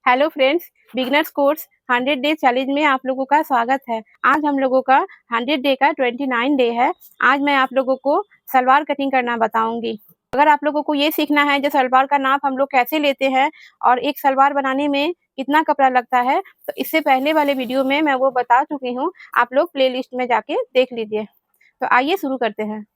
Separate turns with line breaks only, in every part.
Hello friends, beginners course 100 day challenge में आप लोगों का स्वागत है। आज हम लोगों का 100 डे का 29 डे है। आज मैं आप लोगों को सलवार कटिंग करना बताऊंगी। अगर आप लोगों को ये सीखना है जो सलवार का नाप हम लोग कैसे लेते हैं और एक सलवार बनाने में कितना कपड़ा लगता है, तो इससे पहले वाले वीडियो में मैं वो बता चुकी हूँ। आप लोग प्ले लिस्ट में जाके देख लीजिए। तो आइए शुरू करते हैं।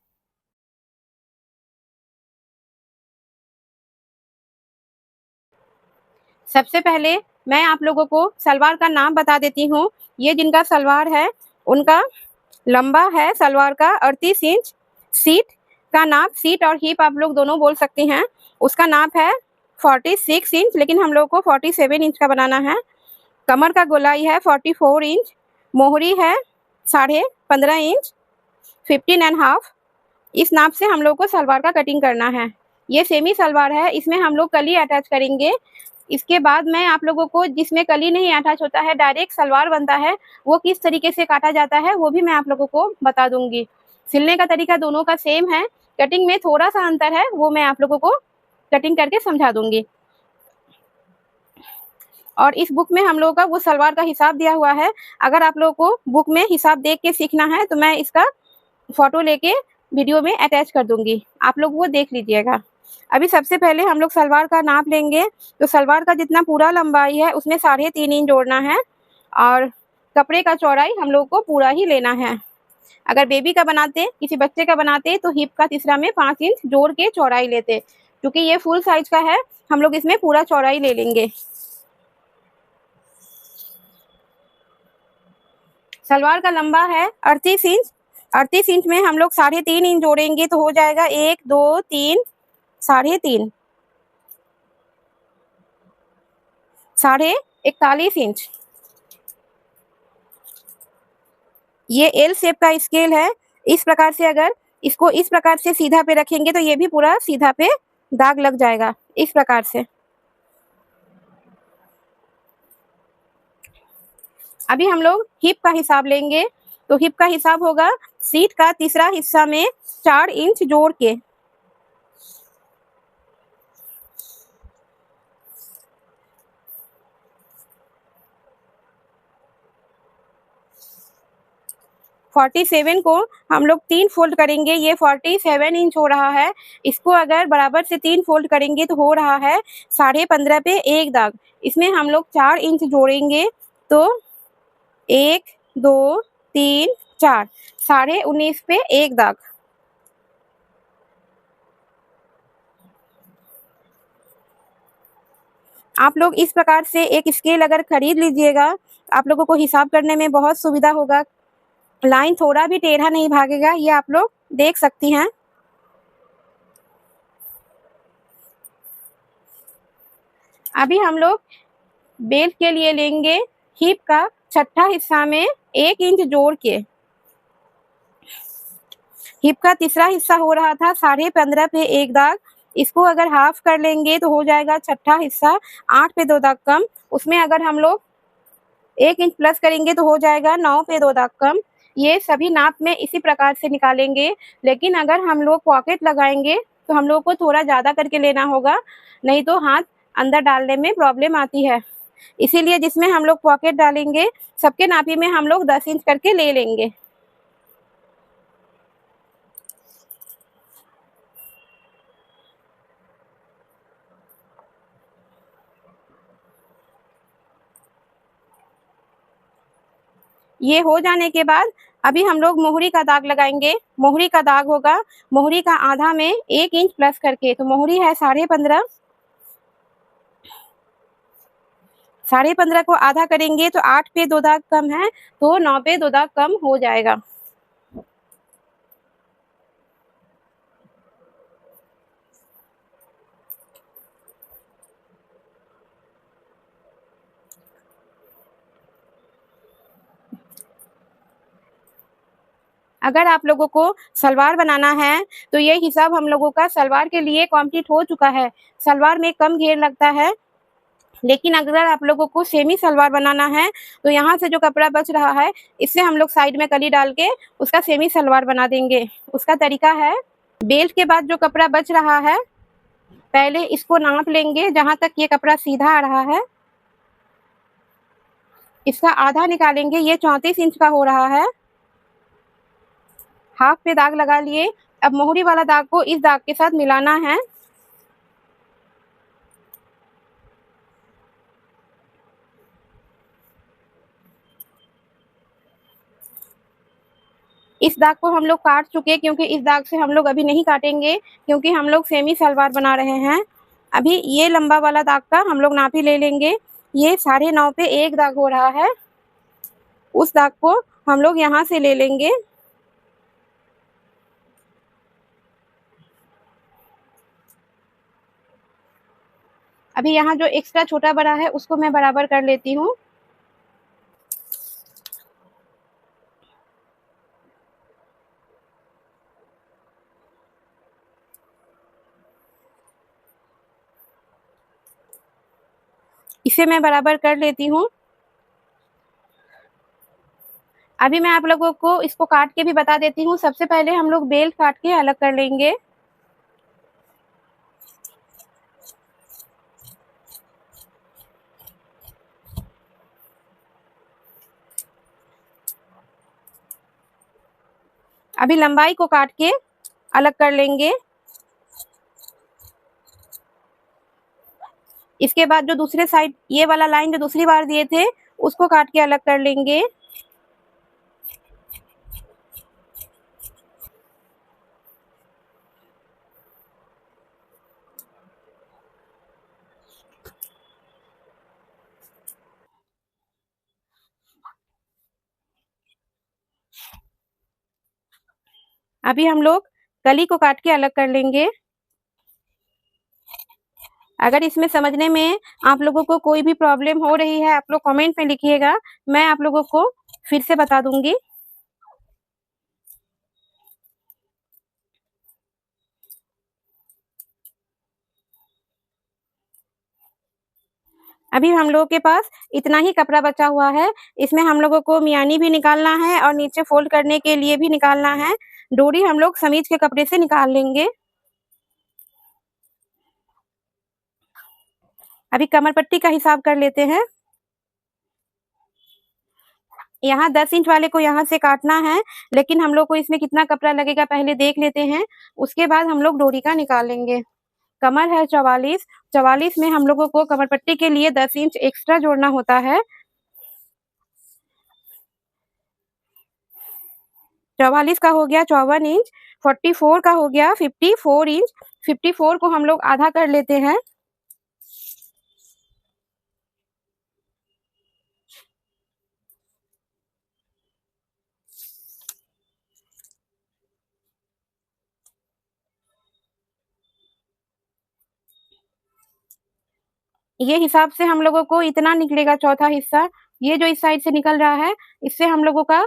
सबसे पहले मैं आप लोगों को सलवार का नाम बता देती हूँ। ये जिनका सलवार है उनका लंबा है सलवार का 38 इंच। सीट का नाप, सीट और हिप आप लोग दोनों बोल सकते हैं, उसका नाप है 46 इंच, लेकिन हम लोग को 47 इंच का बनाना है। कमर का गोलाई है 44 इंच। मोहरी है 15.5 इंच, 15.5। इस नाप से हम लोग को सलवार का कटिंग करना है। ये सेमी सलवार है, इसमें हम लोग कली अटैच करेंगे। इसके बाद मैं आप लोगों को जिसमें कली नहीं अटैच होता है, डायरेक्ट सलवार बनता है, वो किस तरीके से काटा जाता है वो भी मैं आप लोगों को बता दूंगी। सिलने का तरीका दोनों का सेम है, कटिंग में थोड़ा सा अंतर है, वो मैं आप लोगों को कटिंग करके समझा दूंगी। और इस बुक में हम लोगों का वो सलवार का हिसाब दिया हुआ है। अगर आप लोगों को बुक में हिसाब देख के सीखना है तो मैं इसका फोटो लेके वीडियो में अटैच कर दूंगी, आप लोग वो देख लीजिएगा। अभी सबसे पहले हम लोग सलवार का नाप लेंगे। तो सलवार का जितना पूरा लंबाई है उसमें 3.5 इंच जोड़ना है और कपड़े का चौड़ाई हम लोग को पूरा ही लेना है। अगर बेबी का बनाते, किसी बच्चे का बनाते, तो हिप का तीसरा में 5 इंच जोड़ के चौड़ाई लेते। क्योंकि ये फुल साइज का है, हम लोग इसमें पूरा चौड़ाई ले लेंगे। सलवार का लंबा है 38 इंच। 38 इंच में हम लोग 3.5 इंच जोड़ेंगे तो हो जाएगा 1 2 3 3.5, 41 इंच। ये एल शेप का स्केल है। इस प्रकार से अगर इसको इस प्रकार से सीधा पे रखेंगे तो ये भी पूरा सीधा पे दाग लग जाएगा, इस प्रकार से। अभी हम लोग हिप का हिसाब लेंगे। तो हिप का हिसाब होगा सीट का तीसरा हिस्सा में 4 इंच जोड़ के। फोर्टी 47 को हम लोग 3 फोल्ड करेंगे, ये 47 इंच हो रहा है। इसको अगर बराबर से 3 फोल्ड करेंगे तो हो रहा है 15.5 पे एक दाग। इसमें हम लोग 4 इंच जोड़ेंगे तो 1 2 3 4, 19.5 पे एक दाग। आप लोग इस प्रकार से एक स्केल अगर खरीद लीजिएगा, आप लोगों को हिसाब करने में बहुत सुविधा होगा। लाइन थोड़ा भी टेढ़ा नहीं भागेगा, ये आप लोग देख सकती हैं। अभी हम लोग बेल्ट के लिए लेंगे हिप का छठा हिस्सा में 1 इंच जोड़ के। हिप का तीसरा हिस्सा हो रहा था 15.5 पे एक दाग। इसको अगर हाफ कर लेंगे तो हो जाएगा छठा हिस्सा 8 पे 2 दाग कम। उसमें अगर हम लोग 1 इंच प्लस करेंगे तो हो जाएगा 9 पे 2 दाग कम। ये सभी नाप में इसी प्रकार से निकालेंगे। लेकिन अगर हम लोग पॉकेट लगाएंगे तो हम लोग को थोड़ा ज़्यादा करके लेना होगा, नहीं तो हाथ अंदर डालने में प्रॉब्लम आती है। इसीलिए जिसमें हम लोग पॉकेट डालेंगे सबके नापी में हम लोग 10 इंच करके ले लेंगे। ये हो जाने के बाद अभी हम लोग मोहरी का दाग लगाएंगे। मोहरी का दाग होगा मोहरी का आधा में 1 इंच प्लस करके। तो मोहरी है 15.5, 15.5 को आधा करेंगे तो 8 पे 2 दाग कम है, तो 9 पे 2 दाग कम हो जाएगा। अगर आप लोगों को सलवार बनाना है तो ये हिसाब हम लोगों का सलवार के लिए कंप्लीट हो चुका है। सलवार में कम घेर लगता है, लेकिन अगर आप लोगों को सेमी सलवार बनाना है तो यहाँ से जो कपड़ा बच रहा है इससे हम लोग साइड में कली डाल के उसका सेमी सलवार बना देंगे। उसका तरीका है, बेल्ट के बाद जो कपड़ा बच रहा है पहले इसको नाप लेंगे, जहाँ तक ये कपड़ा सीधा आ रहा है इसका आधा निकालेंगे, ये 34 इंच का हो रहा है। हाफ पे दाग लगा लिए। अब मोहरी वाला दाग को इस दाग के साथ मिलाना है। इस दाग को हम लोग काट चुके, क्योंकि इस दाग से हम लोग अभी नहीं काटेंगे, क्योंकि हम लोग सेमी सलवार बना रहे हैं। अभी ये लंबा वाला दाग का हम लोग नापी ले लेंगे। ये 9.5 पे एक दाग हो रहा है, उस दाग को हम लोग यहाँ से ले लेंगे। अभी यहाँ जो एक्स्ट्रा छोटा बड़ा है उसको मैं बराबर कर लेती हूँ। इसे मैं बराबर कर लेती हूँ। अभी मैं आप लोगों को इसको काट के भी बता देती हूँ। सबसे पहले हम लोग बेल्ट काट के अलग कर लेंगे। अभी लंबाई को काट के अलग कर लेंगे। इसके बाद जो दूसरे साइड ये वाला लाइन जो दूसरी बार दिए थे उसको काट के अलग कर लेंगे। अभी हम लोग कली को काट के अलग कर लेंगे। अगर इसमें समझने में आप लोगों को कोई भी प्रॉब्लम हो रही है, आप लोग कमेंट में लिखिएगा, मैं आप लोगों को फिर से बता दूंगी। अभी हम लोगों के पास इतना ही कपड़ा बचा हुआ है। इसमें हम लोगों को मियानी भी निकालना है और नीचे फोल्ड करने के लिए भी निकालना है। डोरी हम लोग समीज के कपड़े से निकाल लेंगे। अभी कमर पट्टी का हिसाब कर लेते हैं। यहाँ 10 इंच वाले को यहाँ से काटना है, लेकिन हम लोग को इसमें कितना कपड़ा लगेगा पहले देख लेते हैं, उसके बाद हम लोग डोरी का निकालेंगे। कमर है 44, 44 में हम लोगों को कमर पट्टी के लिए 10 इंच एक्स्ट्रा जोड़ना होता है। 44 का हो गया 54 इंच, 44 का हो गया 54 इंच। 54 को हम लोग आधा कर लेते हैं। ये हिसाब से हम लोगों को इतना निकलेगा चौथा हिस्सा। ये जो इस साइड से निकल रहा है, इससे हम लोगों का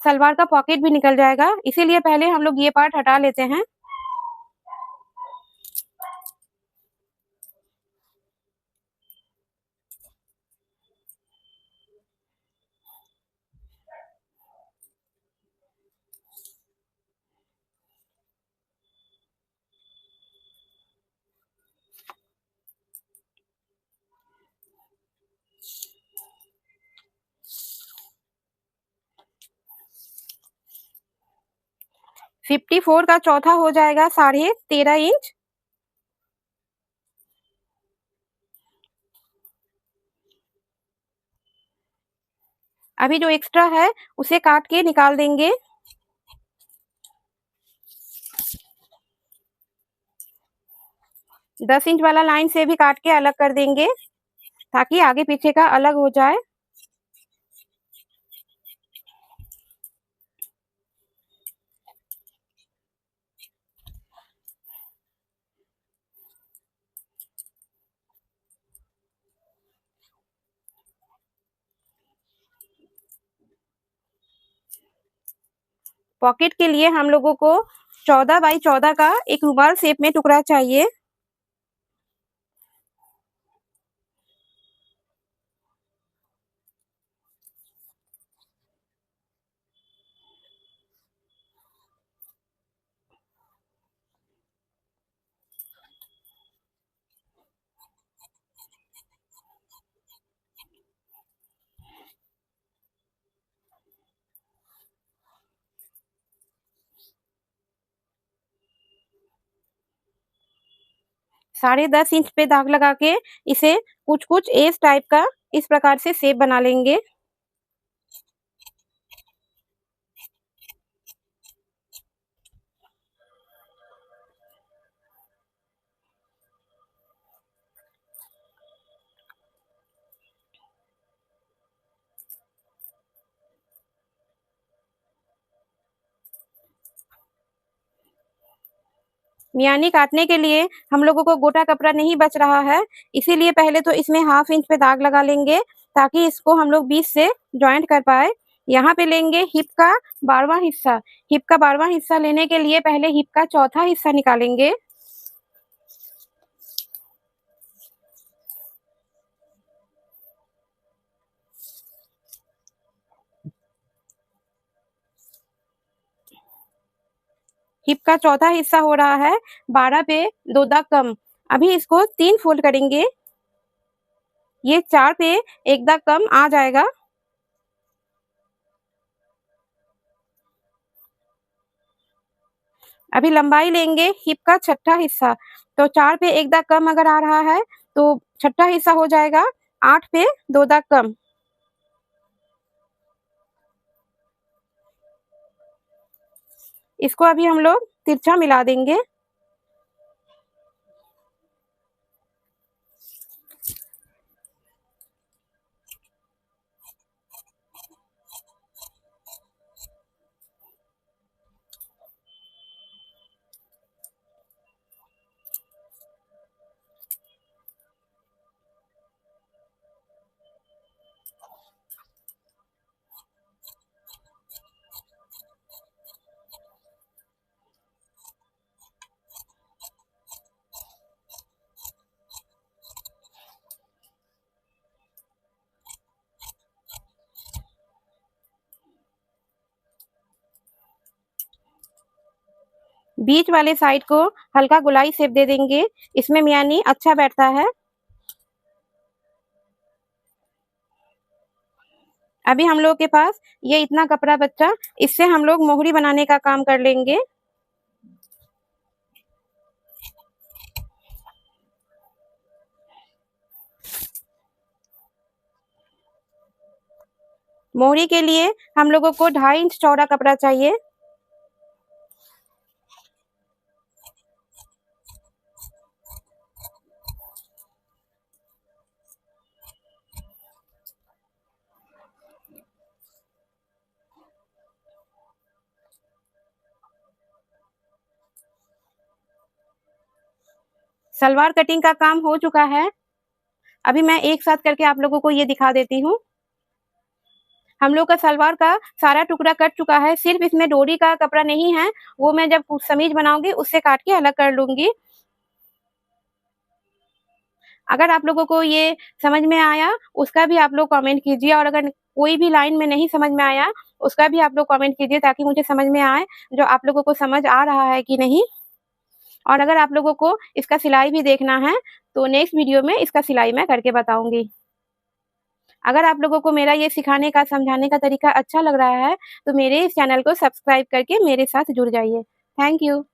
सलवार का पॉकेट भी निकल जाएगा, इसीलिए पहले हम लोग ये पार्ट हटा लेते हैं। फिफ्टी फोर का चौथा हो जाएगा 13.5 इंच। अभी जो एक्स्ट्रा है उसे काट के निकाल देंगे। दस इंच वाला लाइन से भी काट के अलग कर देंगे, ताकि आगे पीछे का अलग हो जाए। पॉकेट के लिए हम लोगों को 14 बाई 14 का एक रुमाल शेप में टुकड़ा चाहिए। 10.5 इंच पे दाग लगा के इसे कुछ कुछ एस टाइप का इस प्रकार से शेप बना लेंगे। मियानी काटने के लिए हम लोगों को गोटा कपड़ा नहीं बच रहा है, इसीलिए पहले तो इसमें 1/2 इंच पे दाग लगा लेंगे ताकि इसको हम लोग बीच से जॉइंट कर पाए। यहाँ पे लेंगे हिप का 12वां हिस्सा। हिप का 12वां हिस्सा लेने के लिए पहले हिप का चौथा हिस्सा निकालेंगे। हिप का चौथा हिस्सा हो रहा है 12 पे 2 दाग कम। अभी इसको 3 फोल्ड करेंगे। ये 4 पे 1 दाग कम आ जाएगा। अभी लंबाई लेंगे हिप का छठा हिस्सा। तो 4 पे 1 दाग कम अगर आ रहा है तो छठा हिस्सा हो जाएगा 8 पे 2 दाग कम। इसको अभी हम लोग तिरछा मिला देंगे। बीच वाले साइड को हल्का गोलाई शेप दे देंगे, इसमें मियानी अच्छा बैठता है। अभी हम लोग के पास ये इतना कपड़ा बचा, इससे हम लोग मोहरी बनाने का काम कर लेंगे। मोहरी के लिए हम लोगों को 2.5 इंच चौड़ा कपड़ा चाहिए। सलवार कटिंग का काम हो चुका है। अभी मैं एक साथ करके आप लोगों को ये दिखा देती हूँ। हम लोग का सलवार का सारा टुकड़ा कट चुका है, सिर्फ इसमें डोरी का कपड़ा नहीं है, वो मैं जब समीज बनाऊंगी उससे काट के अलग कर लूंगी। अगर आप लोगों को ये समझ में आया उसका भी आप लोग कमेंट कीजिए, और अगर कोई भी लाइन में नहीं समझ में आया उसका भी आप लोग कमेंट कीजिए ताकि मुझे समझ में आए जो आप लोगों को समझ आ रहा है कि नहीं। और अगर आप लोगों को इसका सिलाई भी देखना है तो नेक्स्ट वीडियो में इसका सिलाई मैं करके बताऊंगी। अगर आप लोगों को मेरा ये सिखाने का समझाने का तरीका अच्छा लग रहा है तो मेरे इस चैनल को सब्सक्राइब करके मेरे साथ जुड़ जाइए। Thank you.